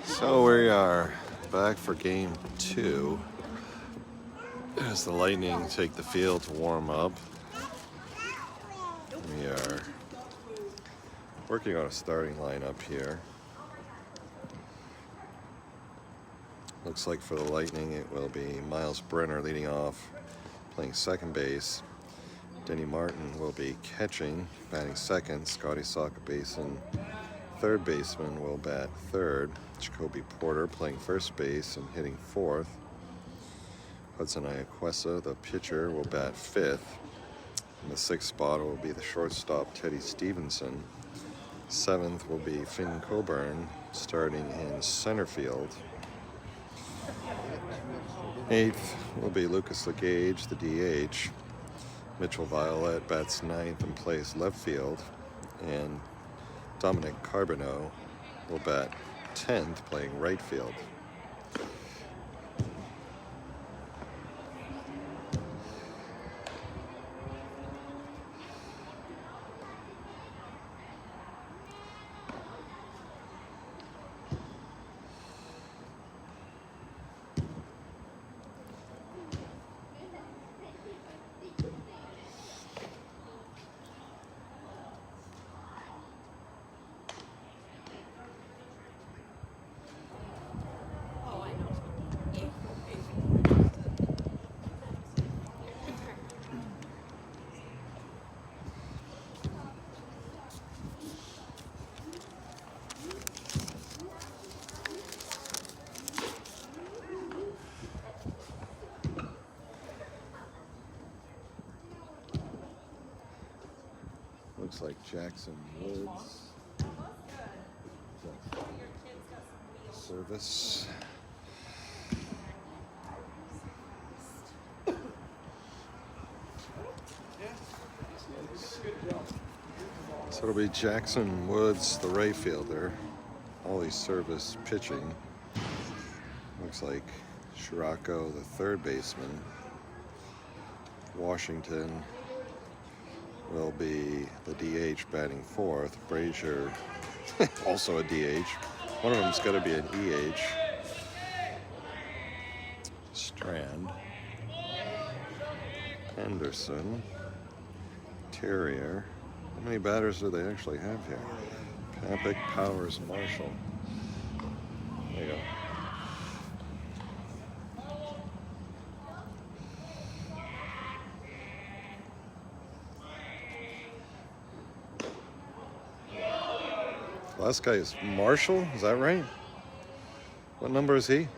So we are back for game 2 as the Lightning take the field to warm up. We are working on a starting lineup here. Looks like for the Lightning it will be Miles Brenner leading off, playing second base. Denny Martin will be catching, batting second. Scotty Sakabason, third baseman, will bat third. Jacoby Porter playing first base and hitting fourth. Hudson Iaquesa, the pitcher, will bat fifth. In the sixth spot will be the shortstop, Teddy Stevenson. Seventh will be Finn Coburn, starting in center field. Eighth will be Lucas Legage, the DH. Mitchell Violette bats ninth and plays left field. And Dominic Carbonneau will bat 10th, playing right field. Looks like Jackson Woods. Service. So it'll be Jackson Woods, the right fielder. Ollie Service pitching. Looks like Shirako, the third baseman. Washington will be the DH batting fourth. Brazier, also a DH. One of them's got to be an EH. Strand. Henderson. Terrier. How many batters do they actually have here? Papik, Powers, Marshall. There you go. Last guy is Marshall, is that right? What number is he?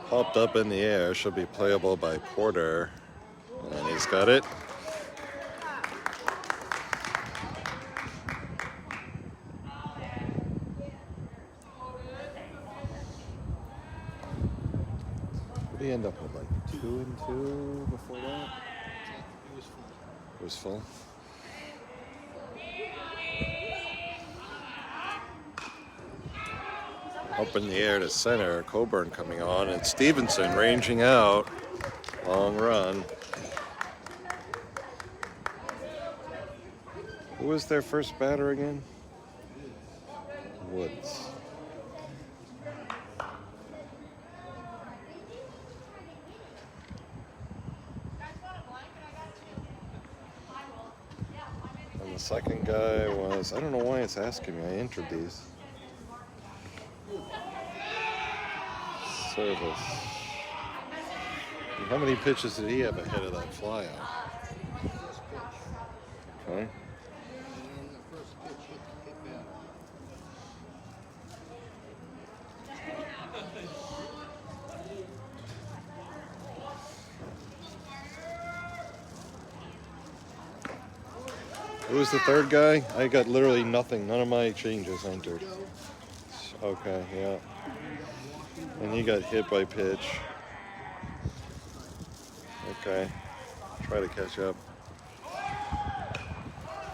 Popped up in the air, should be playable by Porter, and he's got it. Did he end up with like 2 and 2 before that? It was full. Up in the air to center, Coburn coming on, and Stevenson ranging out. Long run. Who was their first batter again? Woods. And the second guy was, I don't know why it's asking me, I entered these. Service. How many pitches did he have ahead of that flyout? Okay. Who was the third guy? I got literally nothing. None of my changes entered. Okay, yeah. And he got hit by pitch. Okay. Try to catch up.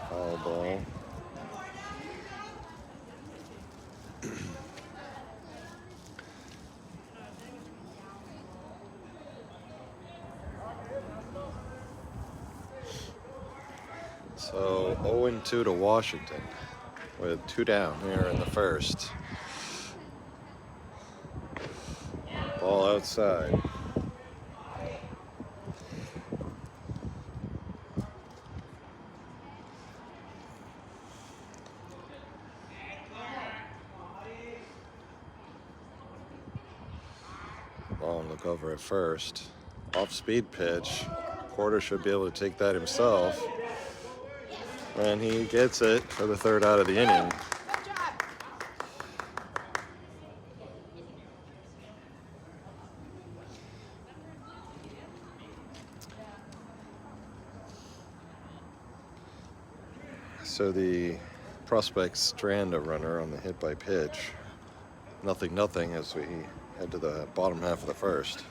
Foul ball. So 0-2 to Washington with 2 down here in the first. Ball outside. Long look over at first. Off-speed pitch. Porter should be able to take that himself. And he gets it for the third out of the inning. So the prospects strand a runner on the hit by pitch. 0-0 as we head to the bottom half of the first.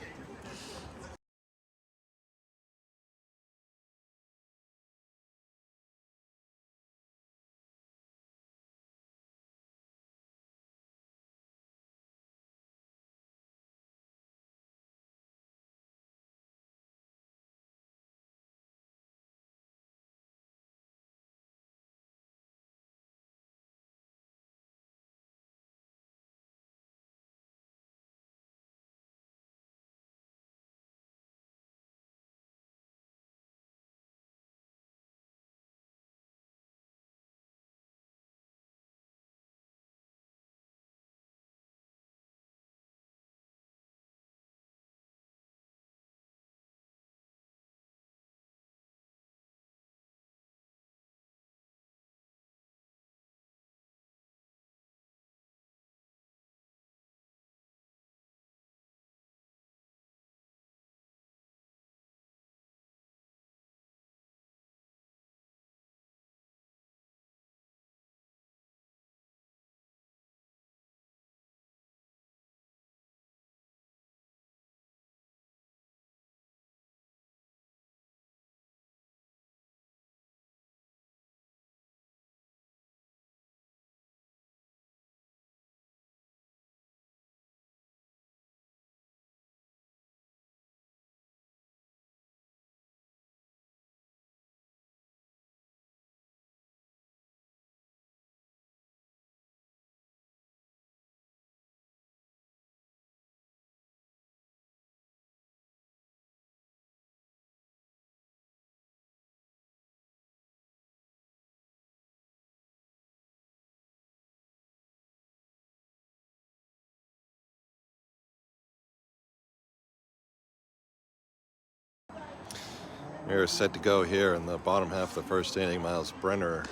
We're set to go here in the bottom half of the first inning. Miles Brenner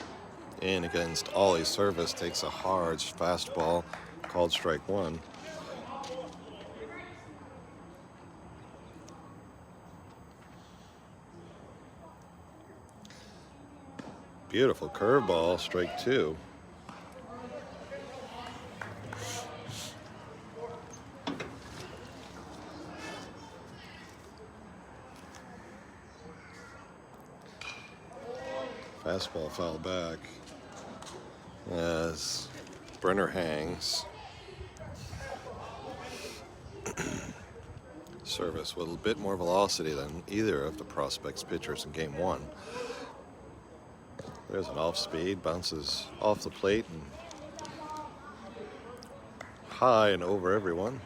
in against Ollie Service, takes a hard fastball, called strike one. Beautiful curveball, strike two. Fastball foul back as Brenner hangs. Service with a bit more velocity than either of the prospects pitchers in game one. There's an off speed, bounces off the plate and high and over everyone.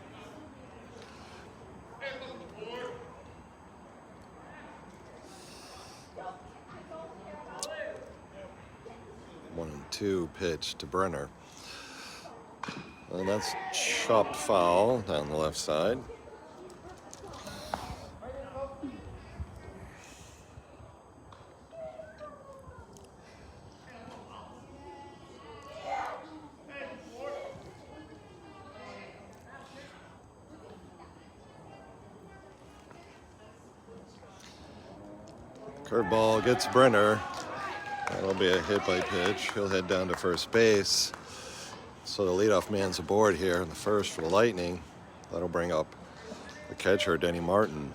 1-2 pitch to Brenner. And that's chopped foul down the left side. Curveball gets Brenner, That'll be a hit by pitch. He'll head down to first base. So the leadoff man's aboard here in the first for the Lightning. That'll bring up the catcher, Denny Martin.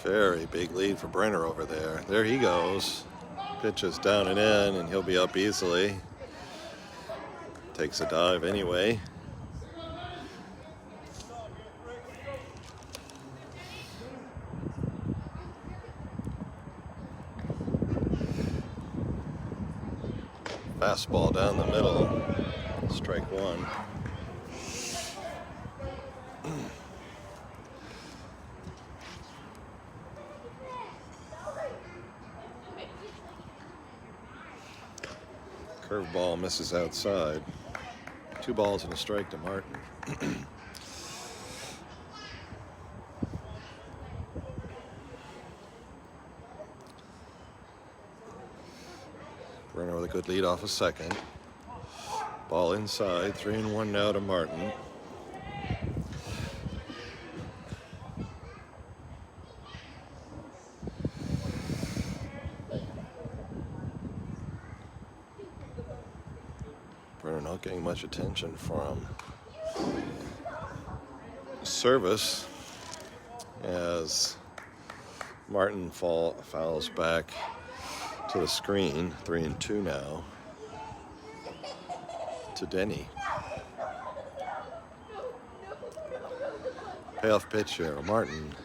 Very big lead for Brenner over there. There he goes. Pitch is down and in, and he'll be up easily. Takes a dive anyway. Fastball down the middle. Strike one. Curveball misses outside. 2 balls and a strike to Martin. Brenner with a good lead off a second. Ball inside, 3-1 now to Martin. Brenner not getting much attention from Service as Martin fouls back to the screen. 3-2 now to Denny. Payoff pitch here, Martin.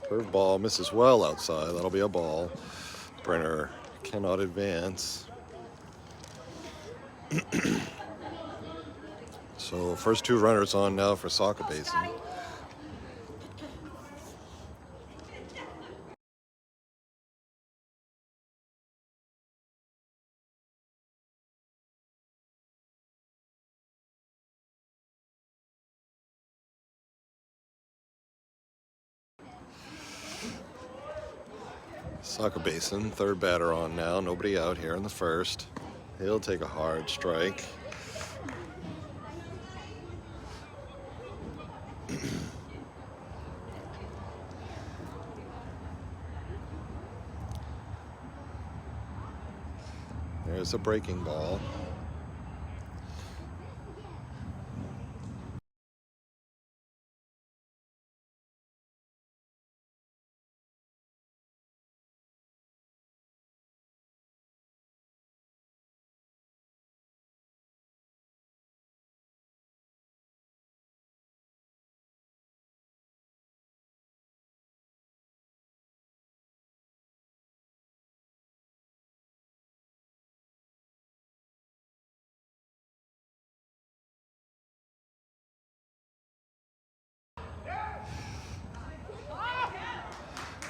Curveball misses well outside. That'll be a ball. Brenner cannot advance. So first 2 runners on now for Saca Basin. Saca Basin, 3rd batter on now. Nobody out here in the first. He'll take a hard strike. There's a breaking ball.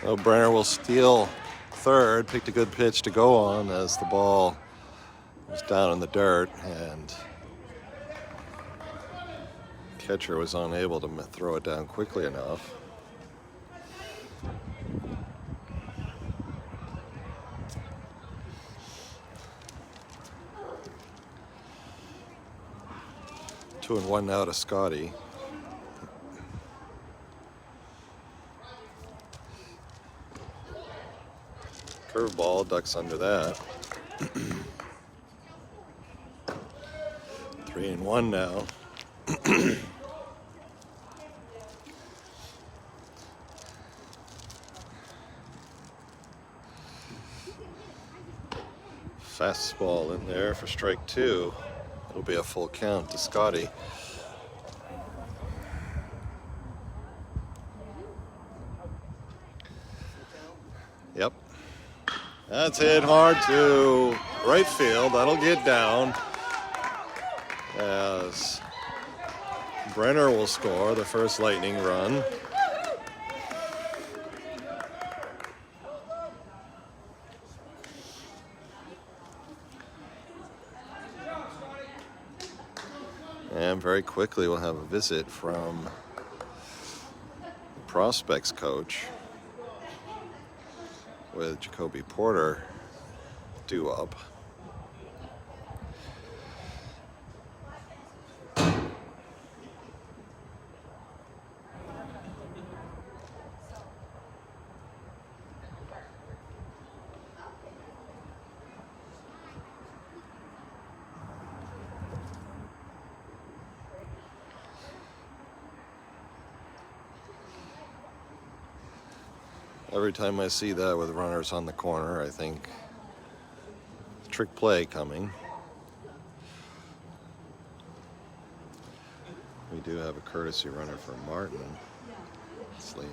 Well, Brenner will steal third, picked a good pitch to go on as the ball was down in the dirt, and catcher was unable to throw it down quickly enough. Two and one now to Scotty. Curveball, ducks under that. 3-1 now. Fastball in there for strike 2. It'll be a full count to Scotty. Yep. That's hit hard to right field. That'll get down as Brenner will score the first Lightning run. And very quickly we'll have a visit from the prospects coach with Jacoby Porter due up. Every time I see that with runners on the corner, I think trick play coming. We do have a courtesy runner for Martin. It's Liam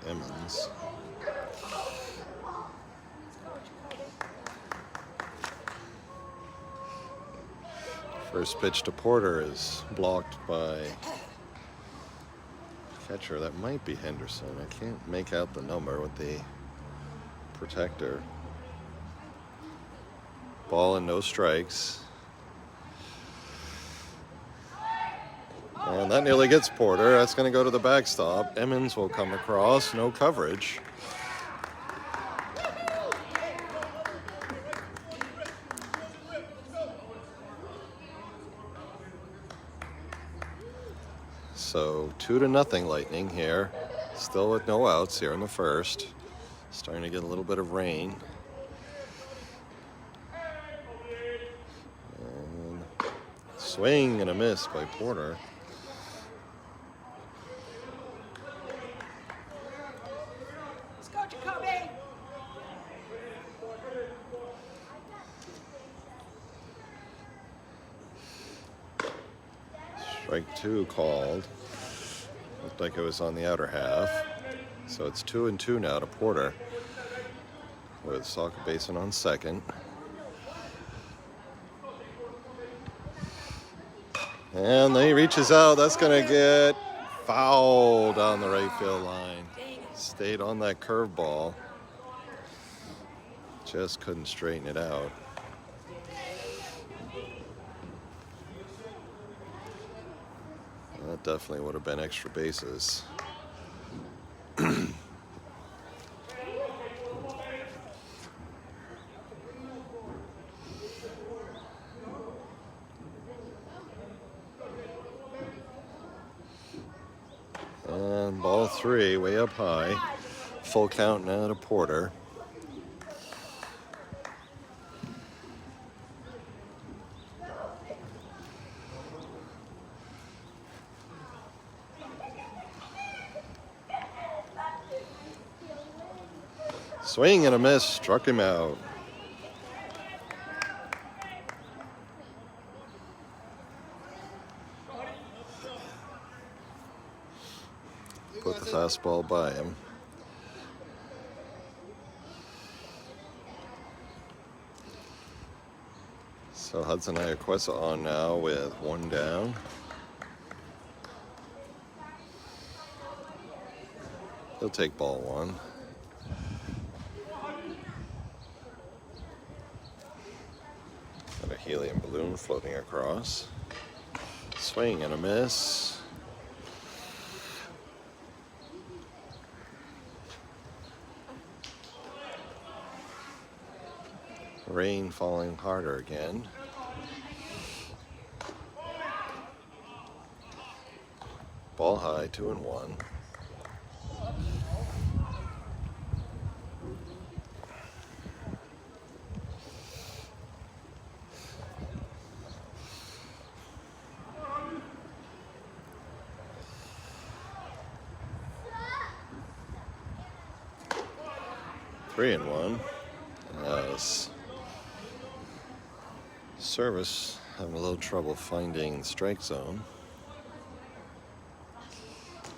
Emmons. First pitch to Porter is blocked by catcher. That might be Henderson. I can't make out the number with the protector. Ball and no strikes. And that nearly gets Porter. That's going to go to the backstop. Emmons will come across. No coverage. So 2-0 Lightning here. Still with no outs here in the first. Starting to get a little bit of rain. And swing and a miss by Porter. Let's go, Jacoby. Strike 2 called. Looked like it was on the outer half. So it's 2-2 now to Porter. With Soccer Basin on second. And then he reaches out. That's going to get fouled down the right field line. Stayed on that curveball. Just couldn't straighten it out. That definitely would have been extra bases. And ball 3, way up high. Full count now to Porter. Swing and a miss, struck him out. Put the fastball by him. So Hudson Iaquesa on now with 1 down. He'll take ball 1. Got a helium balloon floating across. Swing and a miss. Rain falling harder again. Ball high, 2-1. Three and 1. As Service having a little trouble finding the strike zone.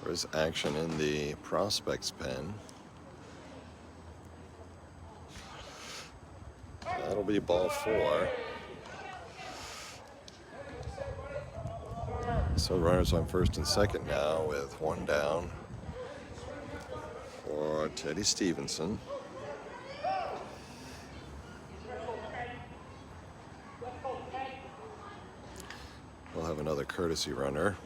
There's action in the prospects pen. That'll be ball 4. So runners on first and second now with 1 down for Teddy Stevenson. We'll have another courtesy runner.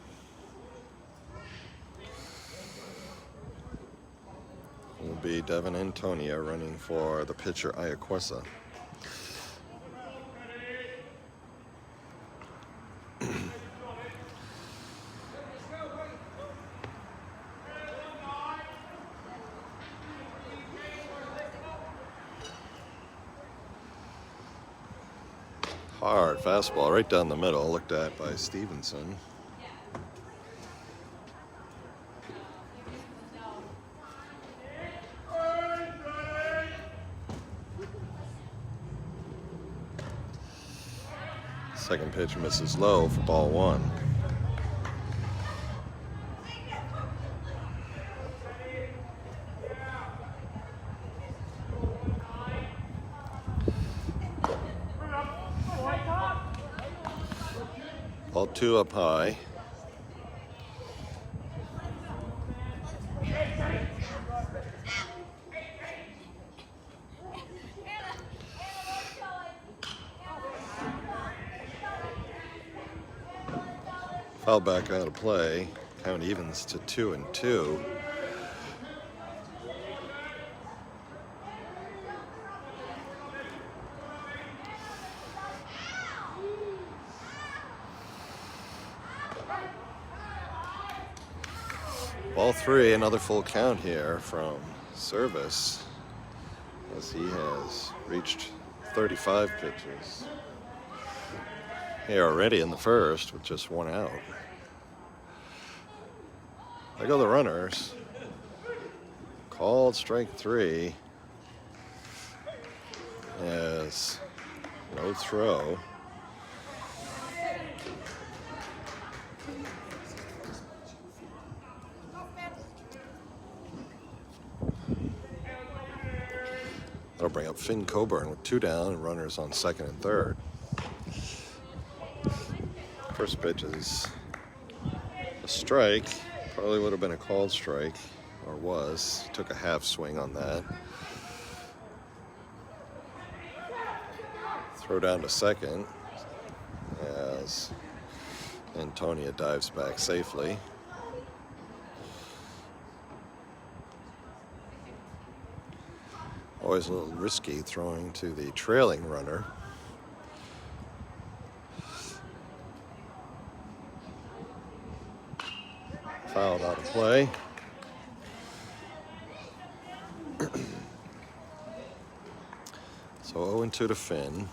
Will be Devin Antonia running for the pitcher Iaquesa. Hard fastball right down the middle, looked at by Stevenson. Second pitch misses low for ball one. Ball two up high. Foul back out of play. Count evens to 2-2. Ball three, another full count here from Service, as he has reached 35 pitches. Here already in the first with just one out. There go the runners. Called strike three as no throw. That'll bring up Finn Coburn with two down and runners on second and third. First pitch is a strike. Probably would have been a called strike, or was. Took a half swing on that. Throw down to second as Antonia dives back safely. Always a little risky throwing to the trailing runner. Fouled out of play. So 0-2 to Finn.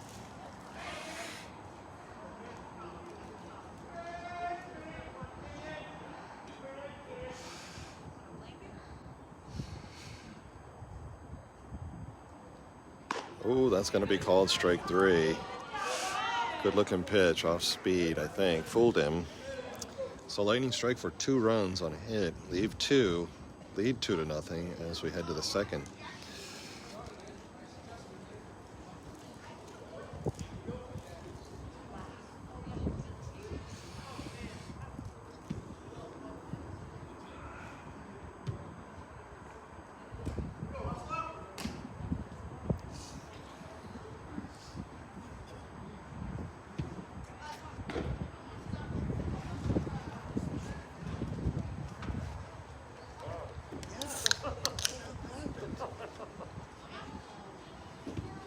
Ooh, that's going to be called strike three. Good looking pitch off speed, I think. Fooled him. So Lightning strike for 2 runs on a hit. Lead 2 to nothing as we head to the second.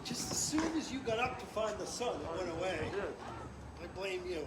Just as soon as you got up to find the sun, it went away. I blame you.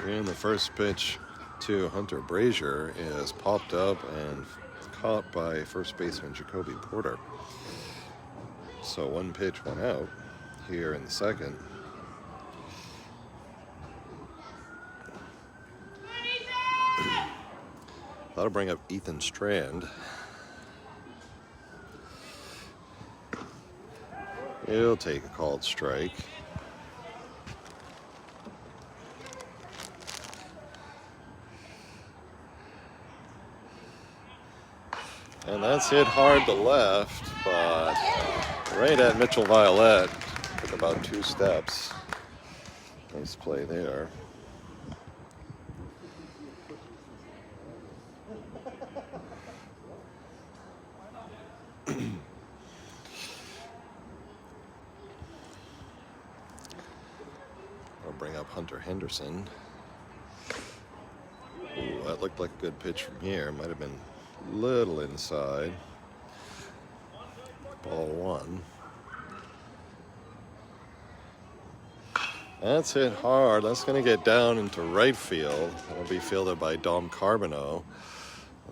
And the first pitch to Hunter Brazier is popped up and caught by first baseman Jacoby Porter. So 1 pitch, 1 out here in the second. That'll bring up Ethan Strand. He'll take a called strike. And that's hit hard to left, but Right at Mitchell Violet. Took about 2 steps. Nice play there. I'll bring up Hunter Henderson. Ooh, that looked like a good pitch from here. Might have been a little inside. Ball 1. That's hit hard. That's going to get down into right field. That'll be fielded by Dom Carbonneau.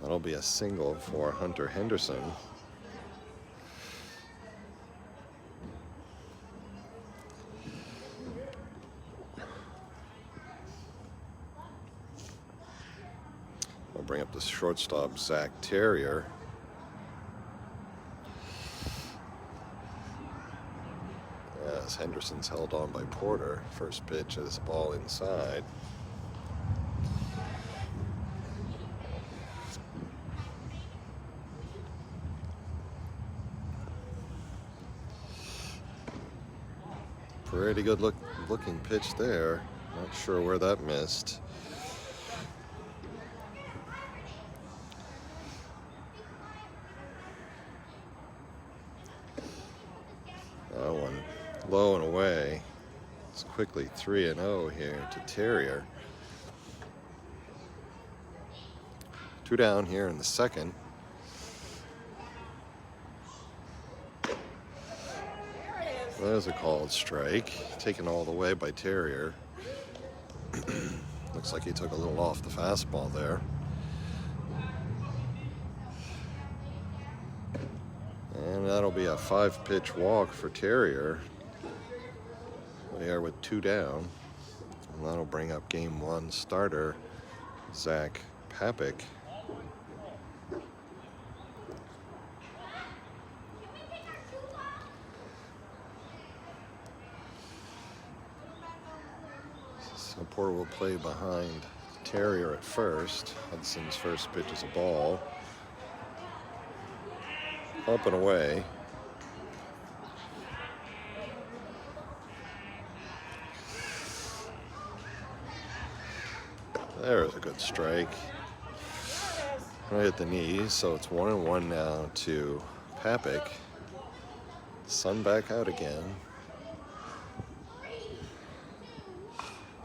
That'll be a single for Hunter Henderson. I'll bring up the shortstop, Zach Terrier. As Henderson's held on by Porter. First pitch is ball inside. Pretty good looking pitch there. Not sure where that missed. That one low and away. It's quickly 3-0 here to Terrier. 2 down here in the second. There's a called strike, taken all the way by Terrier. Looks like he took a little off the fastball there. And that'll be a 5-pitch walk for Terrier. There with 2 down. And that'll bring up game 1 starter, Zach Papik. So Porter will play behind Terrier at first. Hudson's first pitch is a ball. Up and away. There's a good strike. Right at the knees, so it's 1-1 now to Papik. Sun back out again.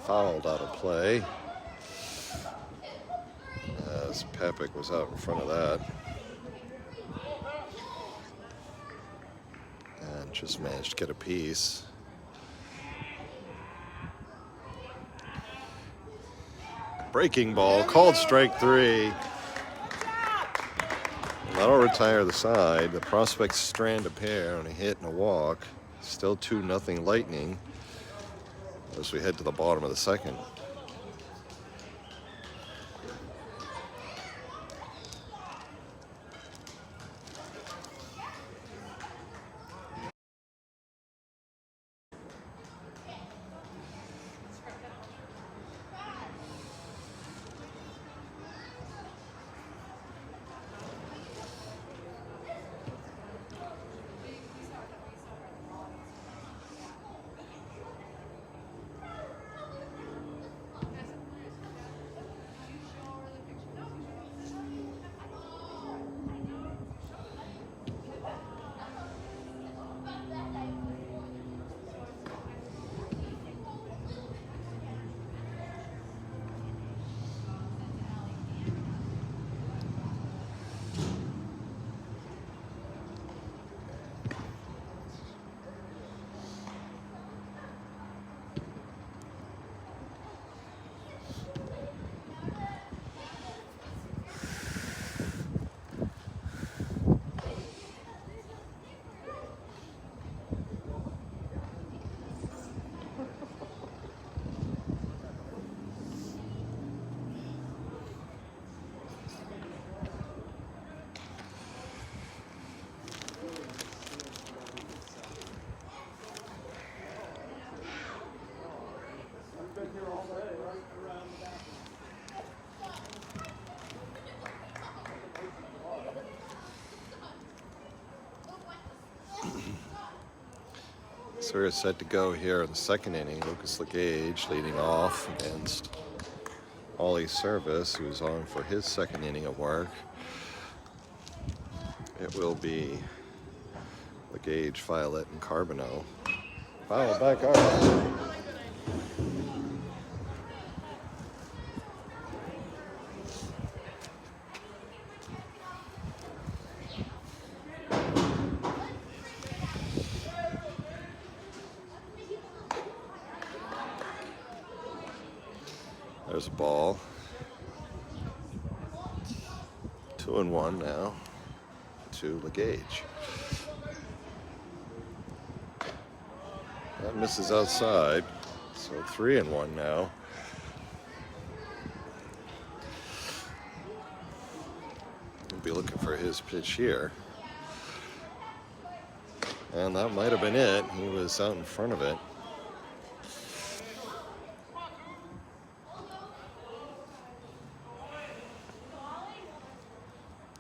Fouled out of play. As Papik was out in front of that. And just managed to get a piece. Breaking ball, called strike 3. That'll retire the side. The prospects strand a pair on a hit and a walk. Still 2-0 Lightning as we head to the bottom of the second. So we're set to go here in the second inning. Lucas LeGage leading off against Ollie Service, who's on for his second inning of work. It will be LeGage, Violet, and Carbonneau. Violet back up. There's a ball. 2-1 now to LeGage. That misses outside, so 3-1 now. He'll be looking for his pitch here. And that might have been it. He was out in front of it.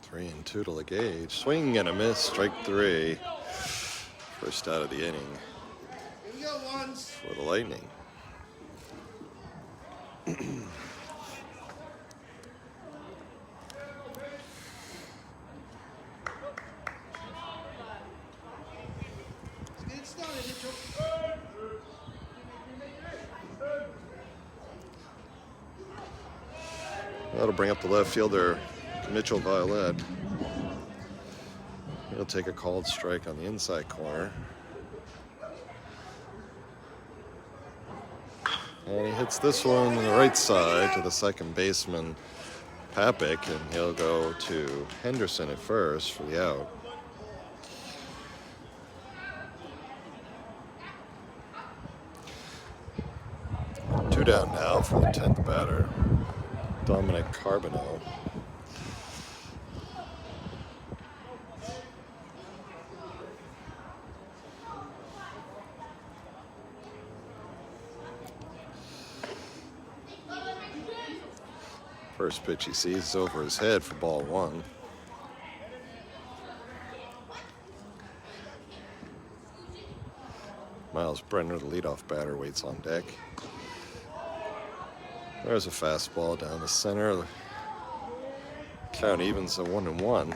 Three and two to LeGage. Swing and a miss, strike three. First out of the inning Here we go, ones. for the Lightning. Let's get it started, Mitchell. That'll bring up the left fielder, Mitchell Violet. He'll take a called strike on the inside corner. And he hits this one on the right side to the second baseman, Papik, and he'll go to Henderson at first for the out. Two down now for the 10th batter, Dominic Carbonneau. First pitch he sees is over his head for ball one. Miles Brenner, the leadoff batter, waits on deck. There's a fastball down the center. Count evens at 1-1.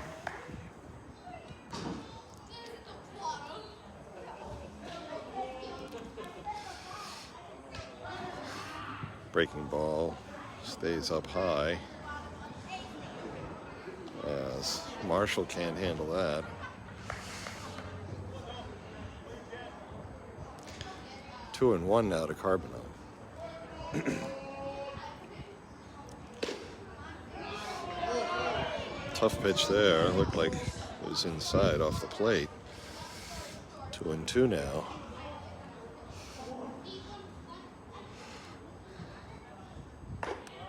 Breaking ball stays up high, as Marshall can't handle that. 2-1 now to Carbonneau. Tough pitch there. Looked like it was inside off the plate. 2-2 now.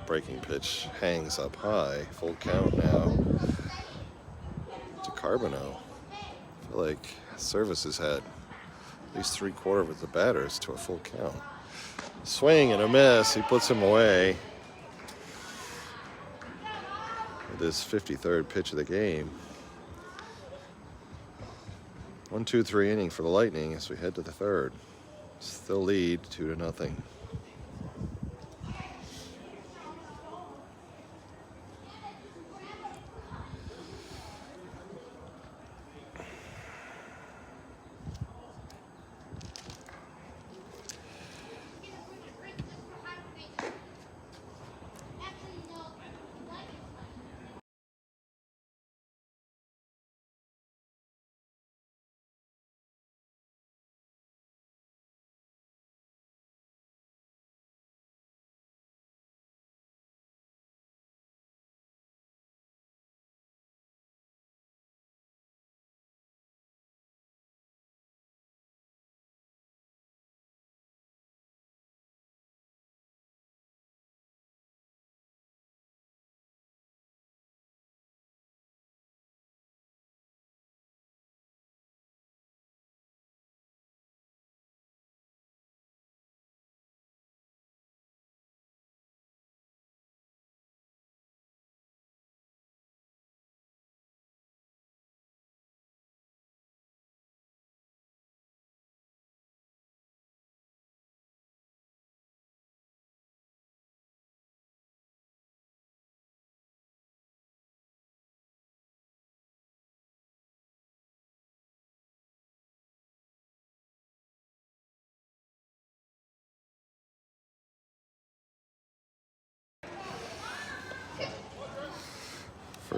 Breaking pitch hangs up high. Full count now to Carbonneau. I feel like Service has had at least 3/4 of the batters to a full count. Swing and a miss. He puts him away. This 53rd pitch of the game. 1-2-3 inning for the Lightning as we head to the third. Still lead 2-0.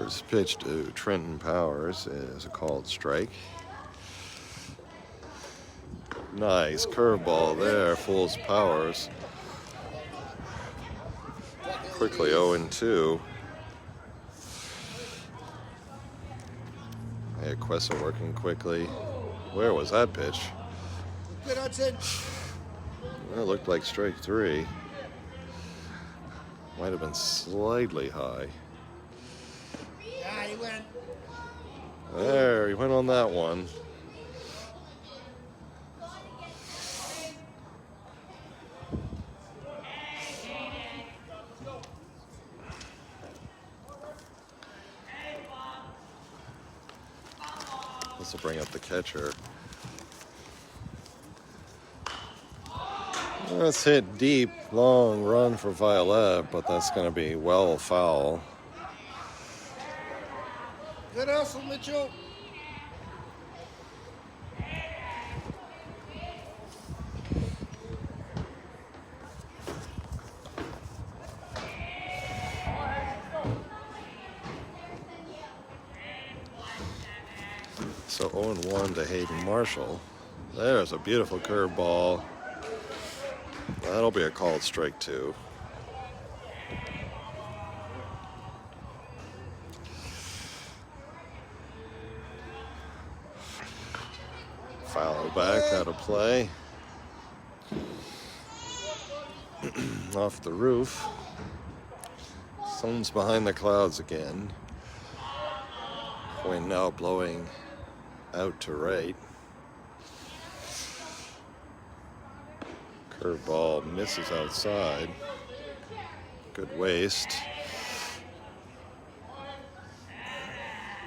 First pitch to Trenton Powers is a called strike. Nice curveball there, fools Powers. Quickly 0-2. Quessa working quickly. Where was that pitch? Good, Hudson. Well, it looked like strike 3. Might have been slightly high. Yeah, he went. There, he went on that one. This will bring up the catcher. Let's hit deep, long run for Violet, but that's going to be well foul. Good hustle, Mitchell. So 0-1 to Hayden Marshall. There's a beautiful curveball. That'll be a called strike 2. Foul back out of play. Off the roof. Sun's behind the clouds again. Wind now blowing out to right. Curveball misses outside. Good waste.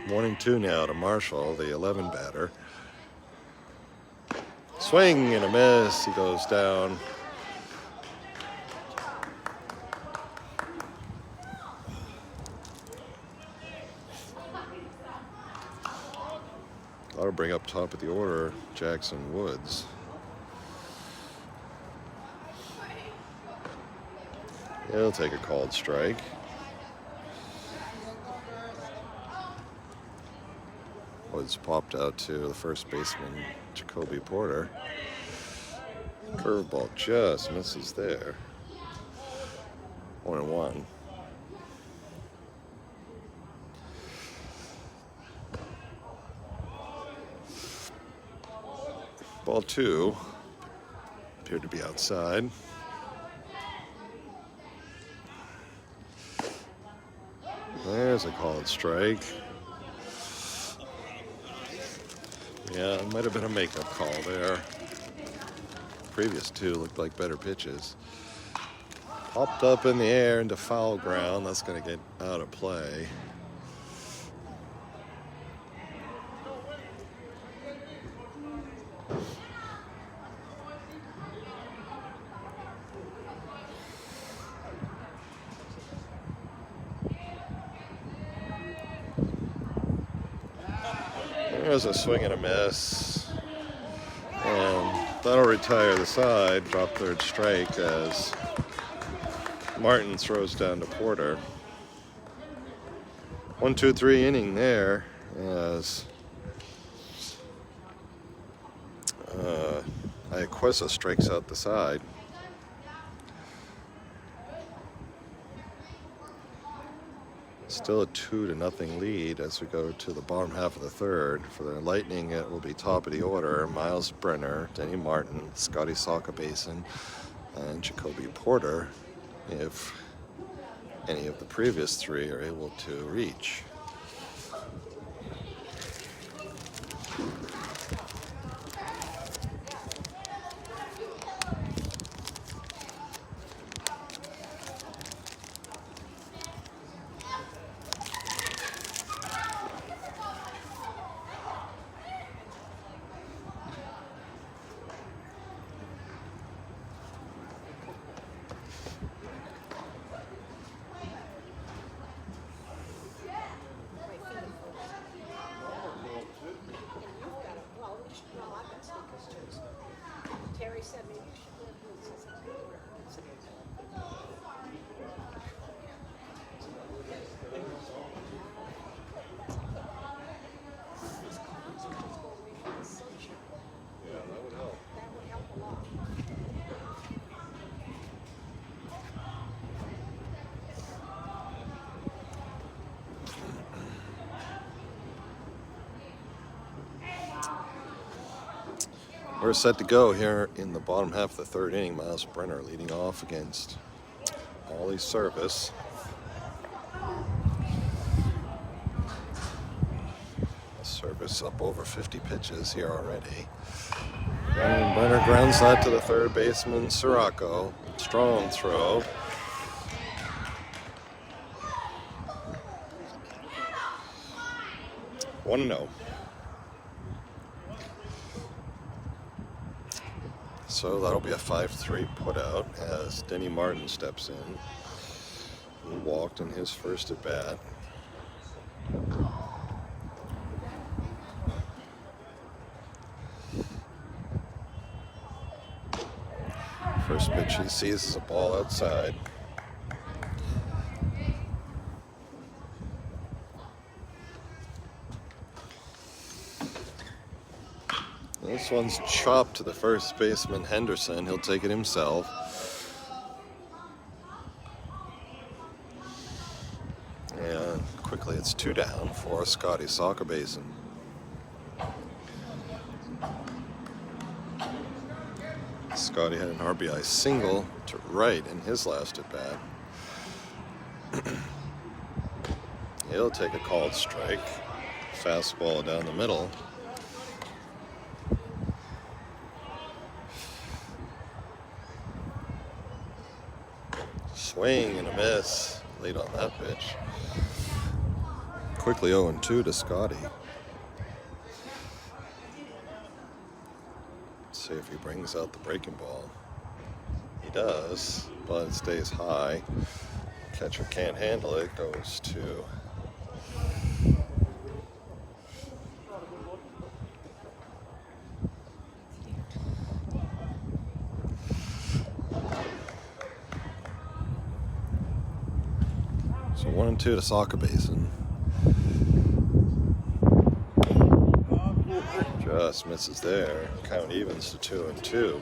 1-2 now to Marshall, the 11 batter. Swing and a miss. He goes down. That'll bring up top of the order Jackson Woods. He'll take a called strike. Woods popped out to the first baseman, Jacoby Porter. Curveball just misses there. 1-1. Ball 2 appeared to be outside. There's a called strike. Yeah, it might have been a makeup call there. Previous 2 looked like better pitches. Popped up in the air into foul ground. That's going to get out of play. There's a swing and a miss. And that'll retire the side, drop third strike as Martin throws down to Porter. 1-2-3 inning there as Iaquesa strikes out the side. Still a 2-0 lead as we go to the bottom half of the third. For the Lightning, it will be top of the order: Miles Brenner, Denny Martin, Scotty Sokabasin, and Jacoby Porter, if any of the previous 3 are able to reach. We're set to go here in the bottom half of the third inning. Miles Brenner leading off against Ollie Service. Service up over 50 pitches here already. And Brenner grounds that to the third baseman, Sirocco. Strong throw. One to no. So that'll be a 5-3 putout as Denny Martin steps in. He walked in his first at bat. First pitch he sees is a ball outside. This one's chopped to the first baseman, Henderson. He'll take it himself. And quickly it's 2 down for Scotty Sockerbasin. Scotty had an RBI single to right in his last at bat. He'll take a called strike. Fastball down the middle. Swing and a miss late on that pitch. Quickly 0-2 to Scotty. See if he brings out the breaking ball. He does, but it stays high. Catcher can't handle it, goes to so 1-2 to Sockerbasin. Just misses there. Count evens to 2-2.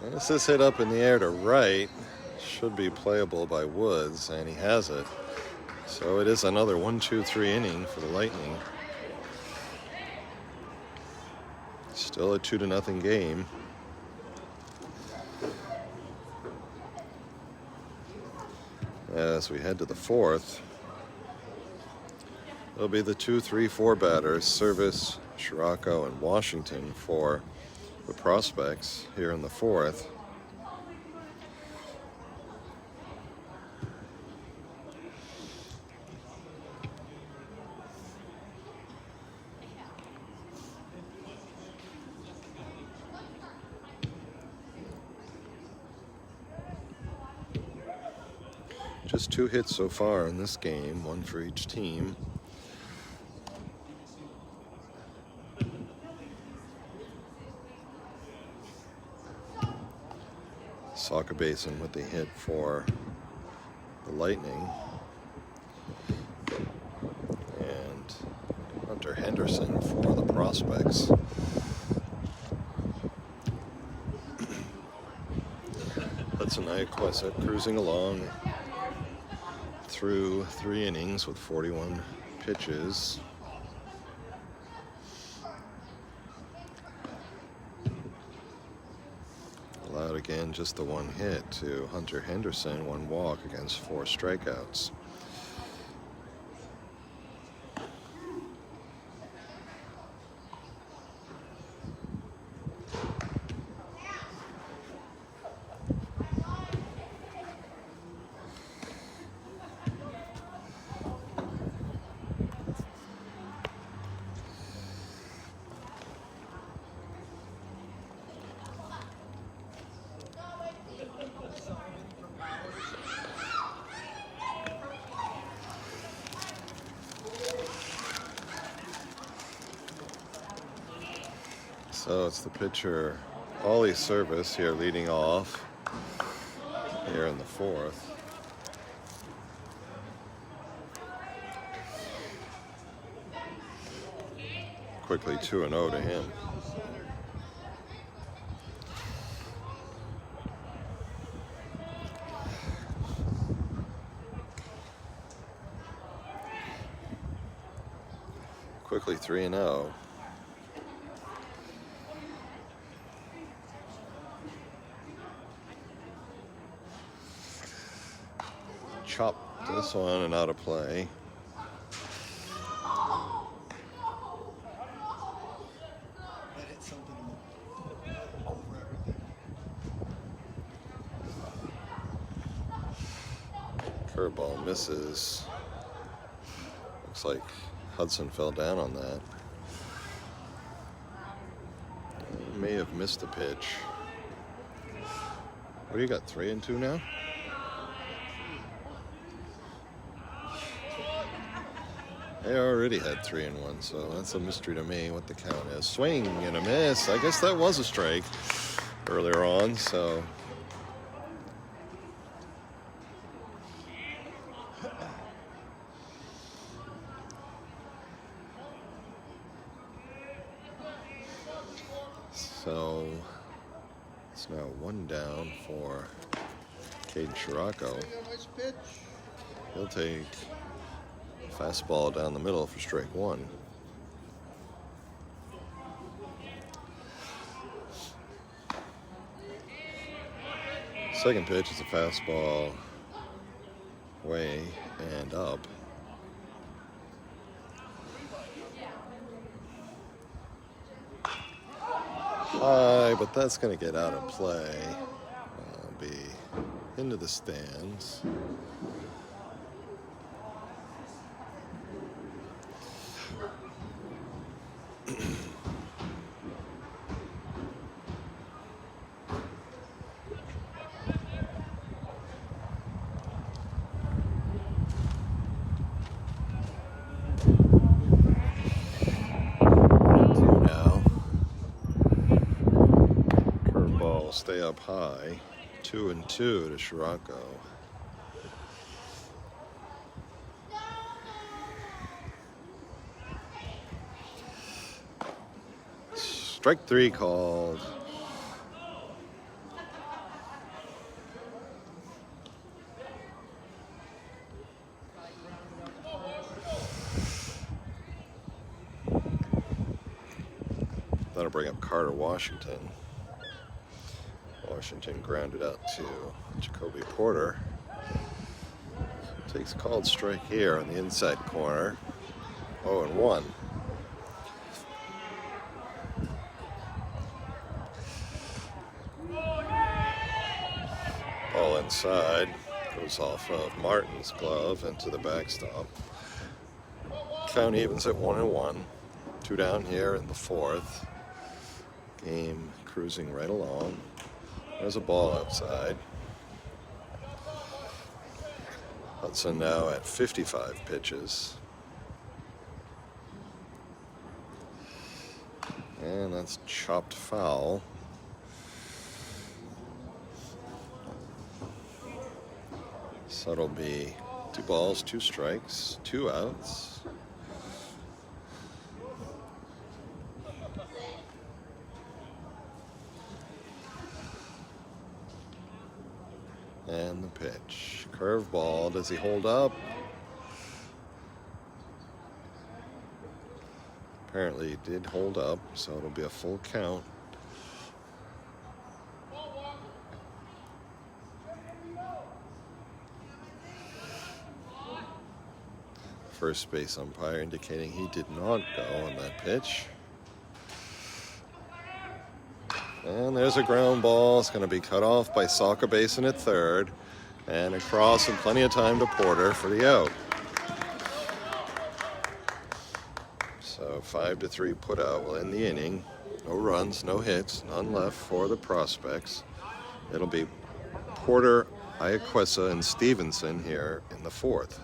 This is hit up in the air to right. Should be playable by Woods, and he has it. So it is another 1-2-3 inning for the Lightning. Still a 2-0 game. As we head to the fourth, it'll be the 2-3-4 batters, Service, Sirocco, and Washington for the prospects here in the fourth. Just 2 hits so far in this game, 1 for each team. Sockerbasin with the hit for the Lightning. And Hunter Henderson for the prospects. Hudson Ayaquesa cruising along through 3 innings with 41 pitches. Allowed again just the 1 hit to Hunter Henderson, 1 walk against 4 strikeouts. So it's the pitcher, Ollie Service, here leading off here in the fourth. Quickly 2-0 to him. Quickly 3-0. Chopped this one and out of play. That hit something over everything. Curveball misses. Looks like Hudson fell down on that. He may have missed a pitch. What do you got, 3-2 now? They already had 3-1, so that's a mystery to me what the count is. Swing and a miss. I guess that was a strike earlier on, so. So it's now 1 down for Caden Scirocco. Nice pitch. He'll take fastball down the middle for strike 1. Second pitch is a fastball way and up. High, but that's going to get out of play. Be into the stands. Stay up high. 2-2 to Scirocco. Strike 3 called. That'll bring up Carter Washington. Washington grounded out to Jacoby Porter. Takes a called strike here on the inside corner. 0-1. Ball inside. Goes off of Martin's glove into the backstop. Count evens at 1-1. 2 down here in the 4th. Game cruising right along. There's a ball outside. Hudson now at 55 pitches. And that's chopped foul. So it'll be 2 balls, 2 strikes, 2 outs. And the pitch. Curveball. Does he hold up? Apparently he did hold up, so it'll be a full count. First base umpire indicating he did not go on that pitch. And there's a ground ball. It's going to be cut off by Soccer Basin at third. And across and plenty of time to Porter for the out. So 5-3 put out will end the inning. No runs, no hits, none left for the prospects. It'll be Porter, Iaquisa, and Stevenson here in the 4th.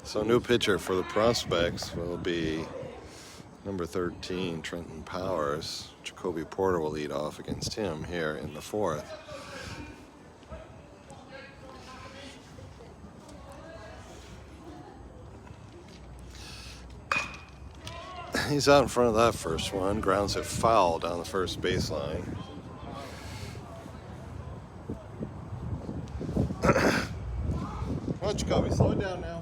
So new pitcher for the Prospects will be number 13, Trenton Powers. Jacoby Porter will lead off against him here in the fourth. He's out in front of that first one. Grounds it foul down the first baseline. Come on, Jacoby, slow it down now.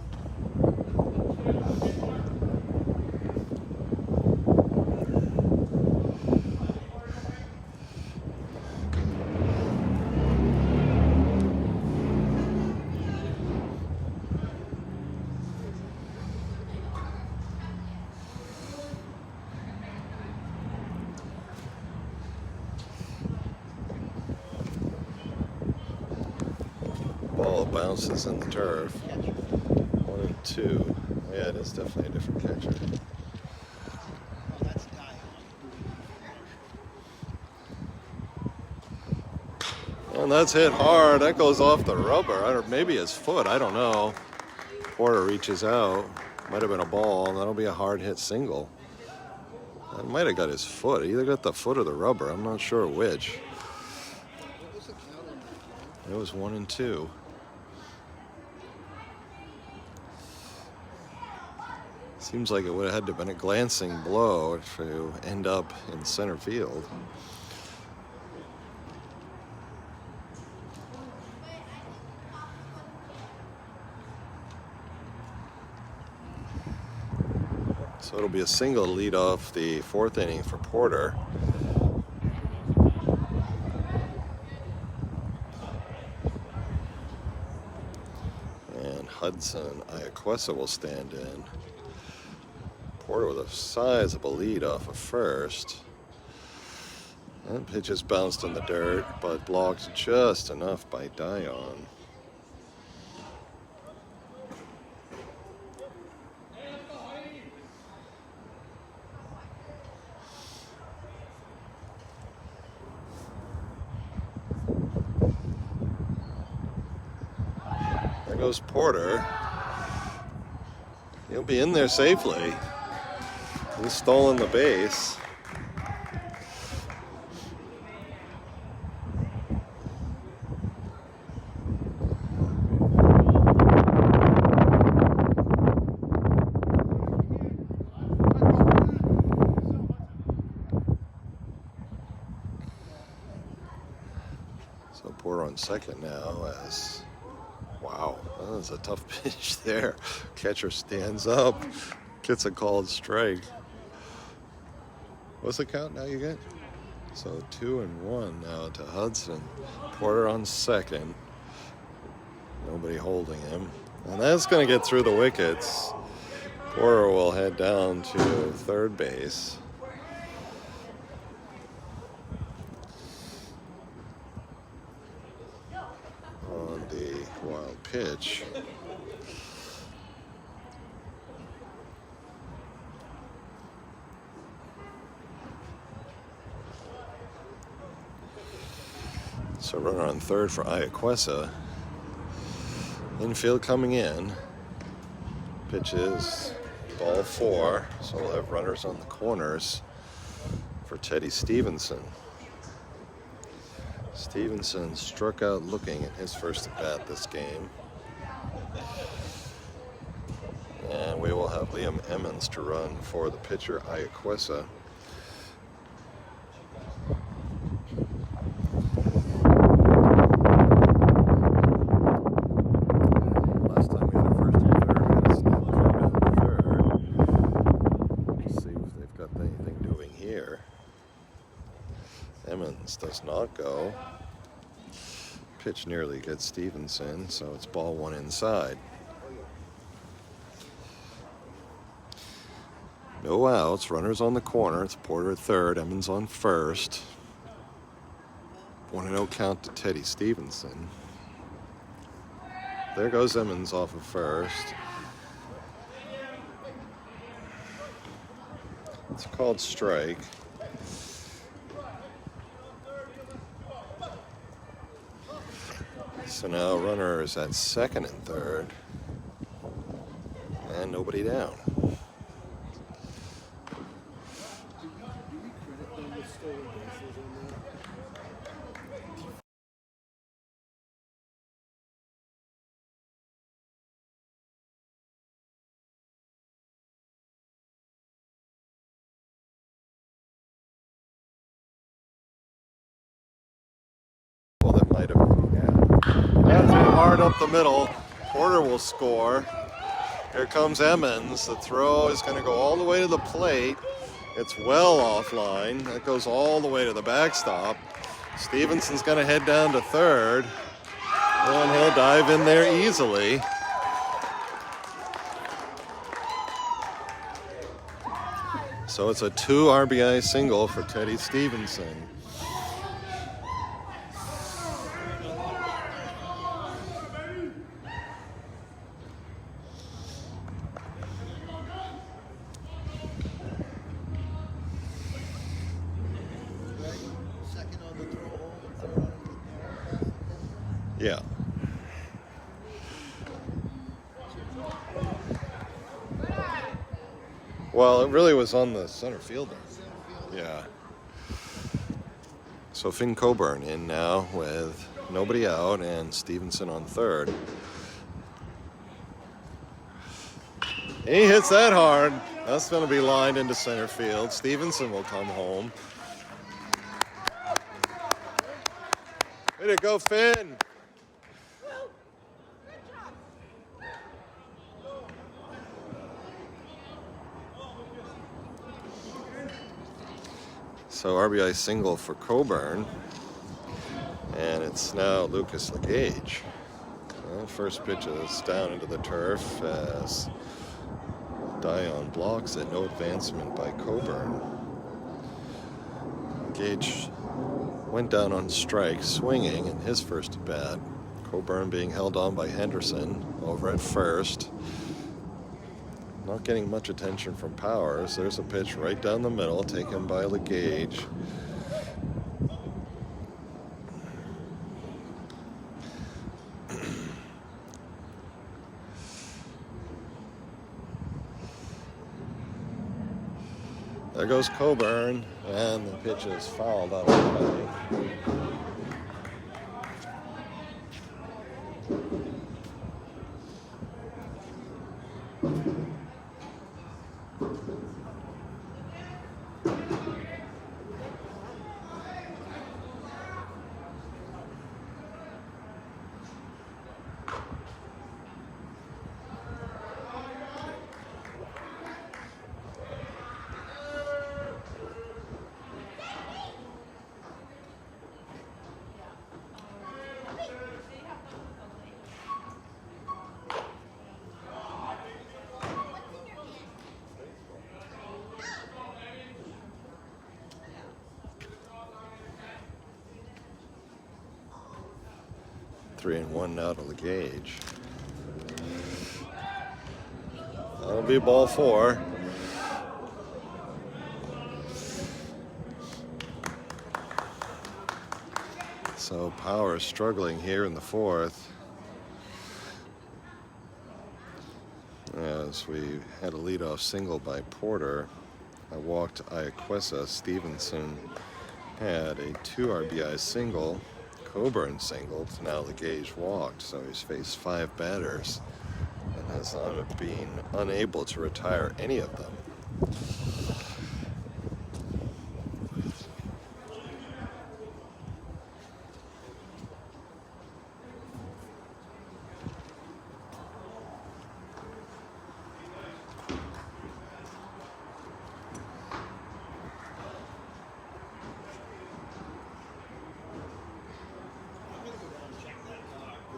Ball bounces in the turf. 1 and 2. Yeah, it is definitely a different catcher. That's Dion. And that's hit hard. That goes off the rubber. Or maybe his foot. I don't know. Porter reaches out. Might have been a ball. That'll be a hard hit single. That might have got his foot. Either got the foot or the rubber. I'm not sure which. What was the count on that? It was 1 and 2. Seems like it would have had to have been a glancing blow to end up in center field. So it'll be a single to lead off the fourth inning for Porter. And Hudson Iaquesa will stand in. Porter with a sizable lead off of first. That pitch is bounced in the dirt, but blocked just enough by Dion. There goes Porter. He'll be in there safely. He's stolen the base. So Porter on second now as, wow, that was a tough pitch there. Catcher stands up, gets a called strike. What's the count now you get? So 2 and 1 now to Hudson. Porter on second. Nobody holding him. And that's going to get through the wickets. Porter will head down to third base. On the wild pitch. So runner on third for Iaquesa. Infield coming in. Pitches ball 4. So we'll have runners on the corners for Teddy Stevenson. Stevenson struck out looking at his first at bat this game. And we will have Liam Emmons to run for the pitcher Iaquesa. Emmons does not go. Pitch nearly gets Stevenson, so it's ball 1 inside. No outs, runners on the corner. It's Porter at third, Emmons on first. 1-0 count to Teddy Stevenson. There goes Emmons off of first. It's a called strike. So now runners at second and third. and nobody down. Well, that might have. Yeah. That's it, hard up the middle. Porter will score. Here comes Emmons. The throw is going to go all the way to the plate. It's well offline. That goes all the way to the backstop. Stevenson's going to head down to third. And he'll dive in there easily. So it's a 2 RBI single for Teddy Stevenson. Yeah. Well, it really was on the center fielder. Yeah. So Finn Coburn in now with nobody out and Stevenson on third. He hits that hard. That's going to be lined into center field. Stevenson will come home. Way to go, Finn. So RBI single for Coburn, and it's now Lucas Legage. Well, first pitch is down into the turf as Dion blocks it. No advancement by Coburn. Legage went down on strike, swinging in his first at bat. Coburn being held on by Henderson over at first. Not getting much attention from Powers. There's a pitch right down the middle, taken by Legage. There goes Coburn, and the pitch is fouled out of play. 3-1 now to Legage. That'll be ball 4. So Powers struggling here in the 4th. As we had a leadoff single by Porter, I walked Iaquesa. Stevenson had a 2 RBI single. Coburn singled, now Legage walked, so he's faced 5 batters and has been unable to retire any of them.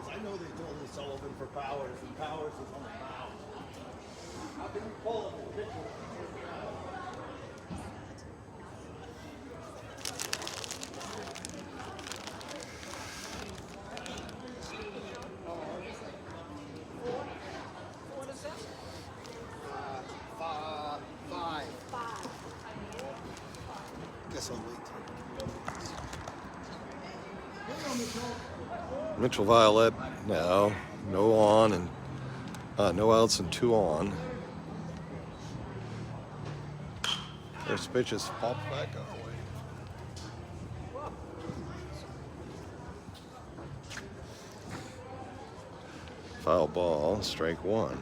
I know they told Sullivan for Powers, and Powers is on the mound. How can you pull him and pitch him? Five. Guess I'll wait. Mitchell Violet now, no on and no outs and 2 on. First pitch is popped back our way. Foul ball, strike one.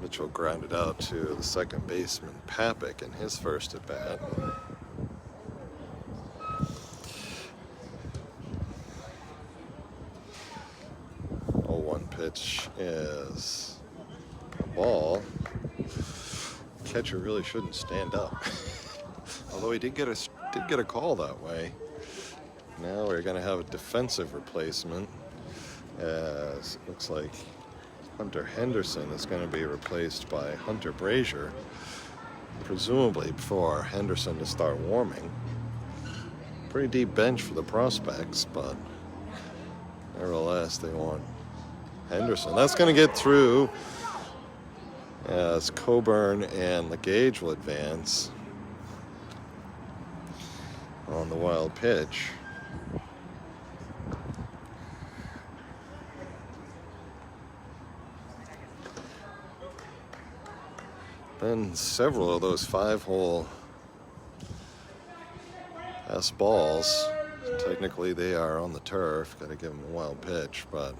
Mitchell grounded out to the second baseman, Papik, in his first at bat. 0-1 pitch is a ball. Catcher really shouldn't stand up. Although he did get a call that way. Now we're going to have a defensive replacement, as it looks like Hunter Henderson is going to be replaced by Hunter Brazier, presumably for Henderson to start warming. Pretty deep bench for the prospects, but nevertheless they want Henderson. That's going to get through as Coburn and LeGage will advance on the wild pitch. Then several of those 5-hole S balls, technically they are on the turf, got to give them a wild pitch, but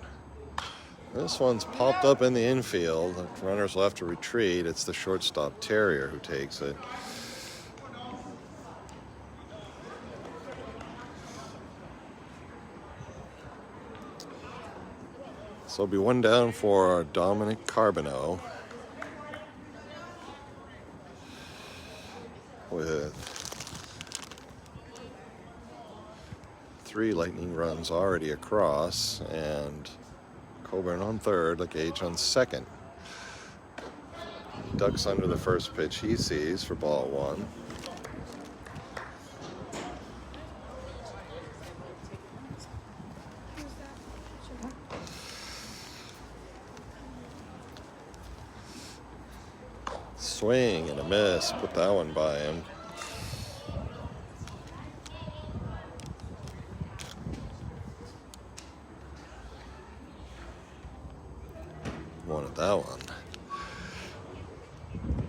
this one's popped up in the infield. The runners will have to retreat. It's the shortstop Terrier who takes it. So it'll be one down for Dominic Carbonneau, with 3 Lightning runs already across, and Coburn on third, LeGage on second. He ducks under the first pitch he sees for ball one. Swing and a miss, put that one by him. Wanted that one.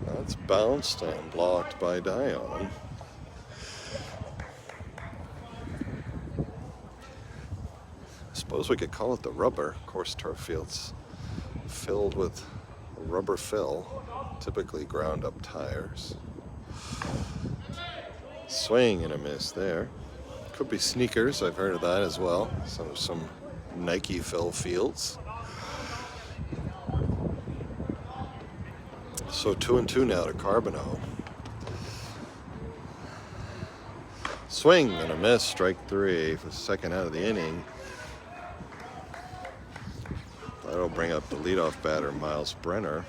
That's bounced and blocked by Dion. I suppose we could call it the rubber. Of course, turf fields filled with rubber fill, typically ground up tires. Swing and a miss there. Could be sneakers, I've heard of that as well. Some Nike fill fields. So 2-2 now to Carbonneau. Swing and a miss, strike 3 for the second out of the inning. That'll bring up the leadoff batter, Miles Brenner.